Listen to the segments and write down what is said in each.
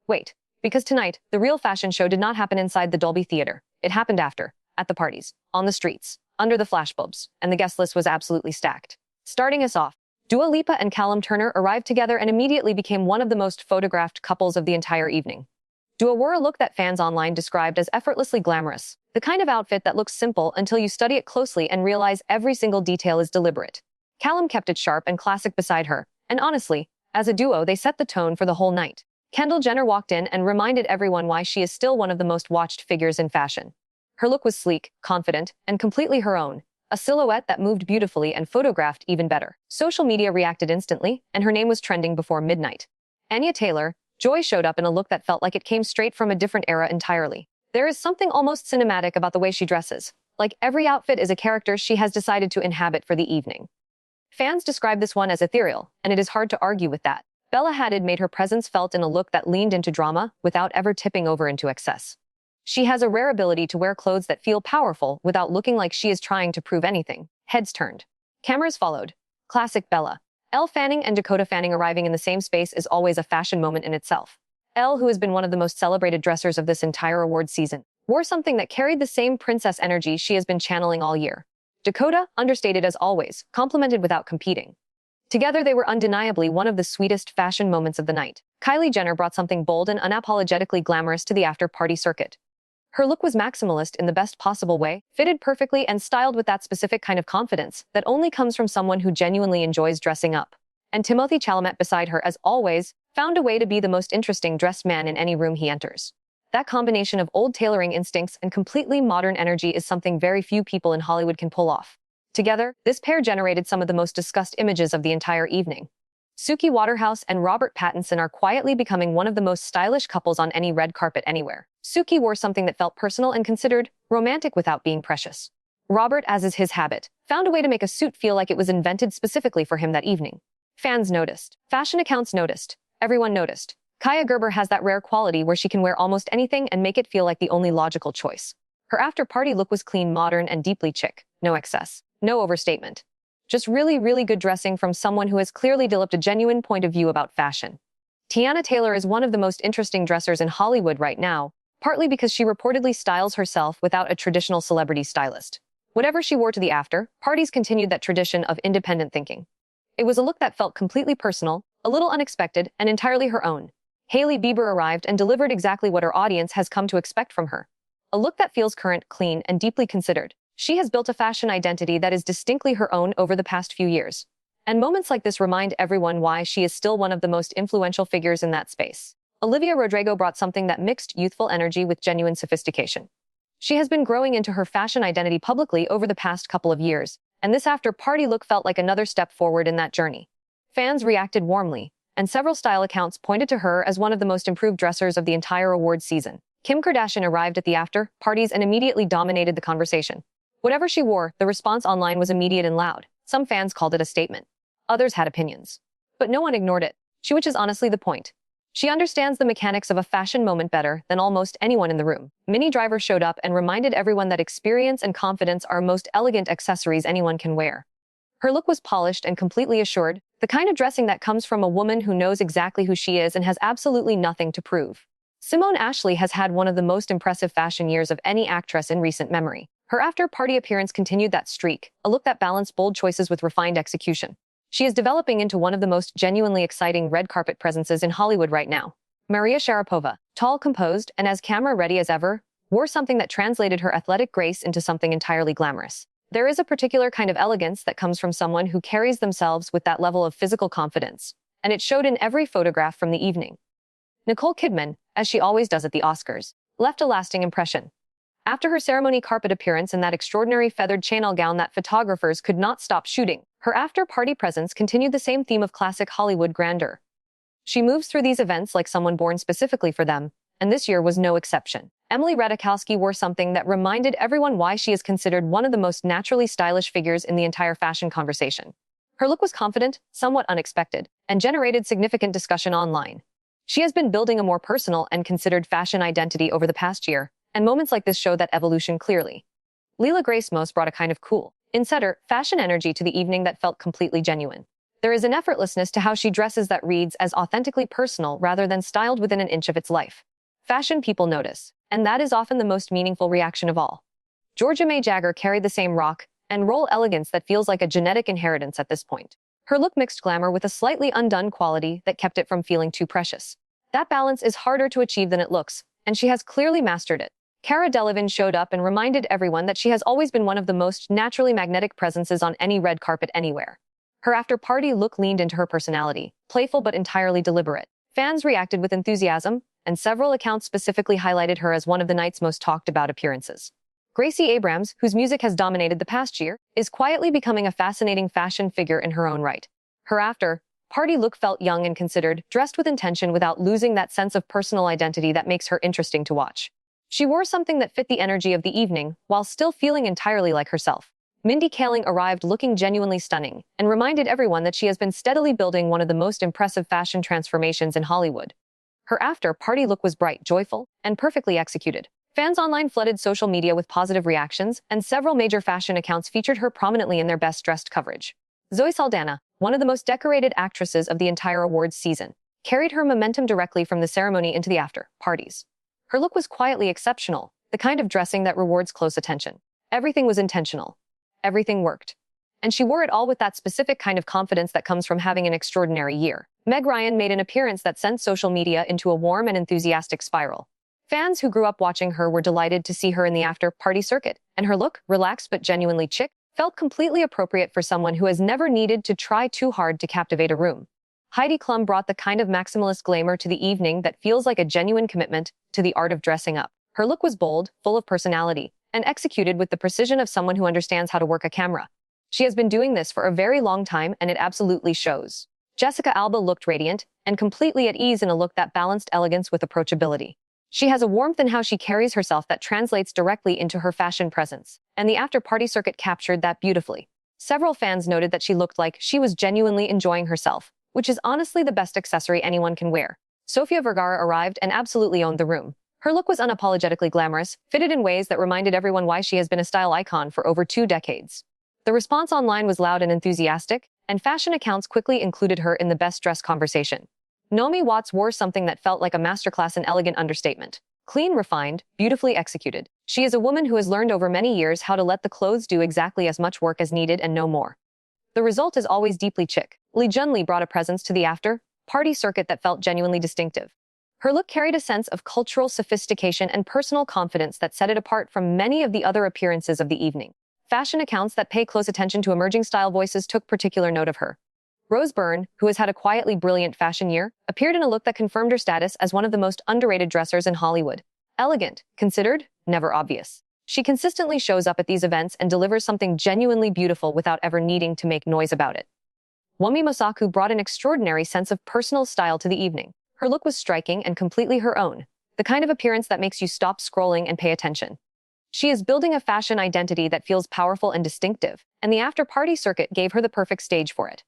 Wait, because tonight, the real fashion show did not happen inside the Dolby Theater. It happened after, at the parties, on the streets, under the flashbulbs, and the guest list was absolutely stacked. Starting us off, Dua Lipa and Callum Turner arrived together and immediately became one of the most photographed couples of the entire evening. Dua wore a look that fans online described as effortlessly glamorous, the kind of outfit that looks simple until you study it closely and realize every single detail is deliberate. Callum kept it sharp and classic beside her, and honestly, as a duo, they set the tone for the whole night. Kendall Jenner walked in and reminded everyone why she is still one of the most watched figures in fashion. Her look was sleek, confident, and completely her own, a silhouette that moved beautifully and photographed even better. Social media reacted instantly, and her name was trending before midnight. Anya Taylor, Joy showed up in a look that felt like it came straight from a different era entirely. There is something almost cinematic about the way she dresses. Like every outfit is a character she has decided to inhabit for the evening. Fans describe this one as ethereal, and it is hard to argue with that. Bella Hadid made her presence felt in a look that leaned into drama without ever tipping over into excess. She has a rare ability to wear clothes that feel powerful without looking like she is trying to prove anything. Heads turned. Cameras followed. Classic Bella. Elle Fanning and Dakota Fanning arriving in the same space is always a fashion moment in itself. Elle, who has been one of the most celebrated dressers of this entire award season, wore something that carried the same princess energy she has been channeling all year. Dakota, understated as always, complimented without competing. Together, they were undeniably one of the sweetest fashion moments of the night. Kylie Jenner brought something bold and unapologetically glamorous to the after-party circuit. Her look was maximalist in the best possible way, fitted perfectly and styled with that specific kind of confidence that only comes from someone who genuinely enjoys dressing up. And Timothee Chalamet beside her, as always, found a way to be the most interesting dressed man in any room he enters. That combination of old tailoring instincts and completely modern energy is something very few people in Hollywood can pull off. Together, this pair generated some of the most discussed images of the entire evening. Suki Waterhouse and Robert Pattinson are quietly becoming one of the most stylish couples on any red carpet anywhere. Suki wore something that felt personal and considered romantic without being precious. Robert, as is his habit, found a way to make a suit feel like it was invented specifically for him that evening. Fans noticed. Fashion accounts noticed. Everyone noticed. Kaya Gerber has that rare quality where she can wear almost anything and make it feel like the only logical choice. Her after-party look was clean, modern, and deeply chic. No excess. No overstatement. Just really, really good dressing from someone who has clearly developed a genuine point of view about fashion. Teyana Taylor is one of the most interesting dressers in Hollywood right now, partly because she reportedly styles herself without a traditional celebrity stylist. Whatever she wore to the after, parties continued that tradition of independent thinking. It was a look that felt completely personal, a little unexpected, and entirely her own. Hailey Bieber arrived and delivered exactly what her audience has come to expect from her. A look that feels current, clean, and deeply considered. She has built a fashion identity that is distinctly her own over the past few years. And moments like this remind everyone why she is still one of the most influential figures in that space. Olivia Rodrigo brought something that mixed youthful energy with genuine sophistication. She has been growing into her fashion identity publicly over the past couple of years, and this after-party look felt like another step forward in that journey. Fans reacted warmly, and several style accounts pointed to her as one of the most improved dressers of the entire award season. Kim Kardashian arrived at the after-parties and immediately dominated the conversation. Whatever she wore, the response online was immediate and loud. Some fans called it a statement. Others had opinions. But no one ignored it, which is honestly the point. She understands the mechanics of a fashion moment better than almost anyone in the room. Minnie Driver showed up and reminded everyone that experience and confidence are most elegant accessories anyone can wear. Her look was polished and completely assured, the kind of dressing that comes from a woman who knows exactly who she is and has absolutely nothing to prove. Simone Ashley has had one of the most impressive fashion years of any actress in recent memory. Her after-party appearance continued that streak, a look that balanced bold choices with refined execution. She is developing into one of the most genuinely exciting red carpet presences in Hollywood right now. Maria Sharapova, tall, composed, and as camera-ready as ever, wore something that translated her athletic grace into something entirely glamorous. There is a particular kind of elegance that comes from someone who carries themselves with that level of physical confidence, and it showed in every photograph from the evening. Nicole Kidman, as she always does at the Oscars, left a lasting impression. After her ceremony carpet appearance in that extraordinary feathered Chanel gown that photographers could not stop shooting, her after-party presence continued the same theme of classic Hollywood grandeur. She moves through these events like someone born specifically for them, and this year was no exception. Emily Ratajkowski wore something that reminded everyone why she is considered one of the most naturally stylish figures in the entire fashion conversation. Her look was confident, somewhat unexpected, and generated significant discussion online. She has been building a more personal and considered fashion identity over the past year, and moments like this show that evolution clearly. Leela Grace Moss brought a kind of cool, in-setter, fashion energy to the evening that felt completely genuine. There is an effortlessness to how she dresses that reads as authentically personal rather than styled within an inch of its life. Fashion people notice, and that is often the most meaningful reaction of all. Georgia May Jagger carried the same rock and roll elegance that feels like a genetic inheritance at this point. Her look mixed glamour with a slightly undone quality that kept it from feeling too precious. That balance is harder to achieve than it looks, and she has clearly mastered it. Cara Delevingne showed up and reminded everyone that she has always been one of the most naturally magnetic presences on any red carpet anywhere. Her after-party look leaned into her personality, playful but entirely deliberate. Fans reacted with enthusiasm, and several accounts specifically highlighted her as one of the night's most talked-about appearances. Gracie Abrams, whose music has dominated the past year, is quietly becoming a fascinating fashion figure in her own right. Her after-party look felt young and considered, dressed with intention without losing that sense of personal identity that makes her interesting to watch. She wore something that fit the energy of the evening, while still feeling entirely like herself. Mindy Kaling arrived looking genuinely stunning, and reminded everyone that she has been steadily building one of the most impressive fashion transformations in Hollywood. Her after-party look was bright, joyful, and perfectly executed. Fans online flooded social media with positive reactions, and several major fashion accounts featured her prominently in their best-dressed coverage. Zoe Saldana, one of the most decorated actresses of the entire awards season, carried her momentum directly from the ceremony into the after-parties. Her look was quietly exceptional, the kind of dressing that rewards close attention. Everything was intentional. Everything worked. And she wore it all with that specific kind of confidence that comes from having an extraordinary year. Meg Ryan made an appearance that sent social media into a warm and enthusiastic spiral. Fans who grew up watching her were delighted to see her in the after-party circuit, and her look, relaxed but genuinely chic, felt completely appropriate for someone who has never needed to try too hard to captivate a room. Heidi Klum brought the kind of maximalist glamour to the evening that feels like a genuine commitment to the art of dressing up. Her look was bold, full of personality, and executed with the precision of someone who understands how to work a camera. She has been doing this for a very long time, and it absolutely shows. Jessica Alba looked radiant and completely at ease in a look that balanced elegance with approachability. She has a warmth in how she carries herself that translates directly into her fashion presence, and the after-party circuit captured that beautifully. Several fans noted that she looked like she was genuinely enjoying herself, which is honestly the best accessory anyone can wear. Sofia Vergara arrived and absolutely owned the room. Her look was unapologetically glamorous, fitted in ways that reminded everyone why she has been a style icon for over 2 decades. The response online was loud and enthusiastic, and fashion accounts quickly included her in the best-dressed conversation. Naomi Watts wore something that felt like a masterclass in elegant understatement. Clean, refined, beautifully executed. She is a woman who has learned over many years how to let the clothes do exactly as much work as needed and no more. The result is always deeply chic. Lee Jun-lee brought a presence to the after-party circuit that felt genuinely distinctive. Her look carried a sense of cultural sophistication and personal confidence that set it apart from many of the other appearances of the evening. Fashion accounts that pay close attention to emerging style voices took particular note of her. Rose Byrne, who has had a quietly brilliant fashion year, appeared in a look that confirmed her status as one of the most underrated dressers in Hollywood. Elegant, considered, never obvious. She consistently shows up at these events and delivers something genuinely beautiful without ever needing to make noise about it. Wumi Mosaku brought an extraordinary sense of personal style to the evening. Her look was striking and completely her own, the kind of appearance that makes you stop scrolling and pay attention. She is building a fashion identity that feels powerful and distinctive, and the after-party circuit gave her the perfect stage for it.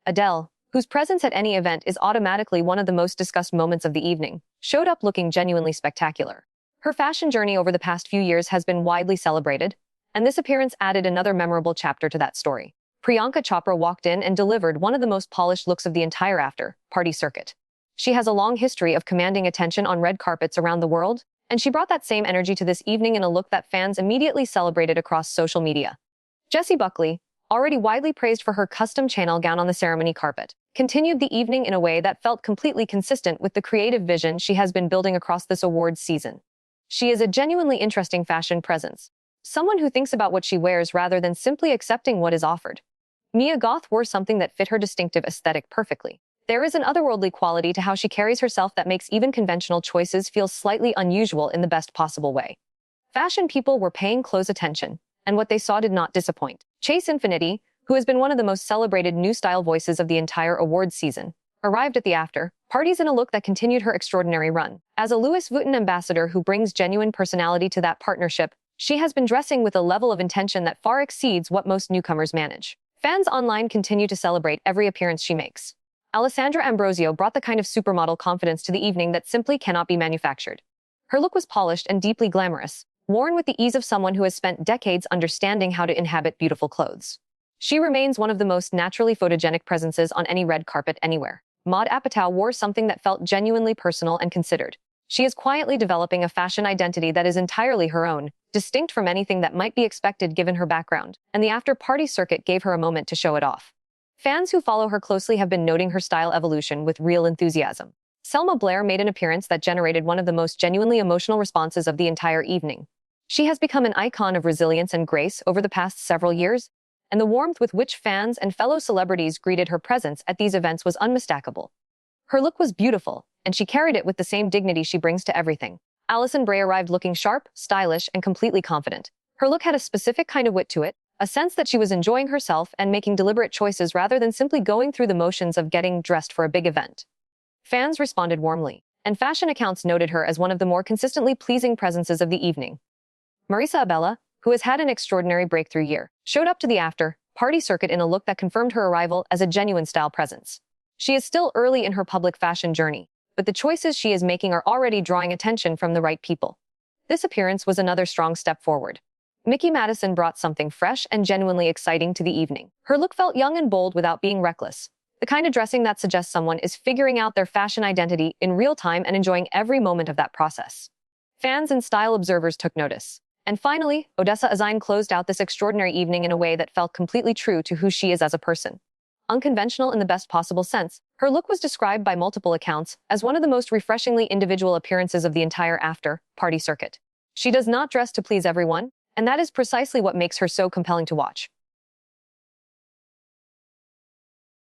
Adele, whose presence at any event is automatically one of the most discussed moments of the evening, showed up looking genuinely spectacular. Her fashion journey over the past few years has been widely celebrated, and this appearance added another memorable chapter to that story. Priyanka Chopra walked in and delivered one of the most polished looks of the entire after-party circuit. She has a long history of commanding attention on red carpets around the world, and she brought that same energy to this evening in a look that fans immediately celebrated across social media. Jessie Buckley, already widely praised for her custom channel gown on the ceremony carpet, continued the evening in a way that felt completely consistent with the creative vision she has been building across this awards season. She is a genuinely interesting fashion presence, someone who thinks about what she wears rather than simply accepting what is offered. Mia Goth wore something that fit her distinctive aesthetic perfectly. There is an otherworldly quality to how she carries herself that makes even conventional choices feel slightly unusual in the best possible way. Fashion people were paying close attention, and what they saw did not disappoint. Chase Infinity, who has been one of the most celebrated new style voices of the entire awards season, arrived at the after-parties in a look that continued her extraordinary run. As a Louis Vuitton ambassador who brings genuine personality to that partnership, she has been dressing with a level of intention that far exceeds what most newcomers manage. Fans online continue to celebrate every appearance she makes. Alessandra Ambrosio brought the kind of supermodel confidence to the evening that simply cannot be manufactured. Her look was polished and deeply glamorous, worn with the ease of someone who has spent decades understanding how to inhabit beautiful clothes. She remains one of the most naturally photogenic presences on any red carpet anywhere. Maud Apatow wore something that felt genuinely personal and considered. She is quietly developing a fashion identity that is entirely her own, distinct from anything that might be expected given her background, and the after-party circuit gave her a moment to show it off. Fans who follow her closely have been noting her style evolution with real enthusiasm. Selma Blair made an appearance that generated one of the most genuinely emotional responses of the entire evening. She has become an icon of resilience and grace over the past several years, and the warmth with which fans and fellow celebrities greeted her presence at these events was unmistakable. Her look was beautiful, and she carried it with the same dignity she brings to everything. Alison Bray arrived looking sharp, stylish, and completely confident. Her look had a specific kind of wit to it, a sense that she was enjoying herself and making deliberate choices rather than simply going through the motions of getting dressed for a big event. Fans responded warmly, and fashion accounts noted her as one of the more consistently pleasing presences of the evening. Marisa Abela, who has had an extraordinary breakthrough year, showed up to the after-party circuit in a look that confirmed her arrival as a genuine style presence. She is still early in her public fashion journey, but the choices she is making are already drawing attention from the right people. This appearance was another strong step forward. Mickey Madison brought something fresh and genuinely exciting to the evening. Her look felt young and bold without being reckless, the kind of dressing that suggests someone is figuring out their fashion identity in real time and enjoying every moment of that process. Fans and style observers took notice. And finally, Odessa Azine closed out this extraordinary evening in a way that felt completely true to who she is as a person. Unconventional in the best possible sense, her look was described by multiple accounts as one of the most refreshingly individual appearances of the entire after-party circuit. She does not dress to please everyone, and that is precisely what makes her so compelling to watch.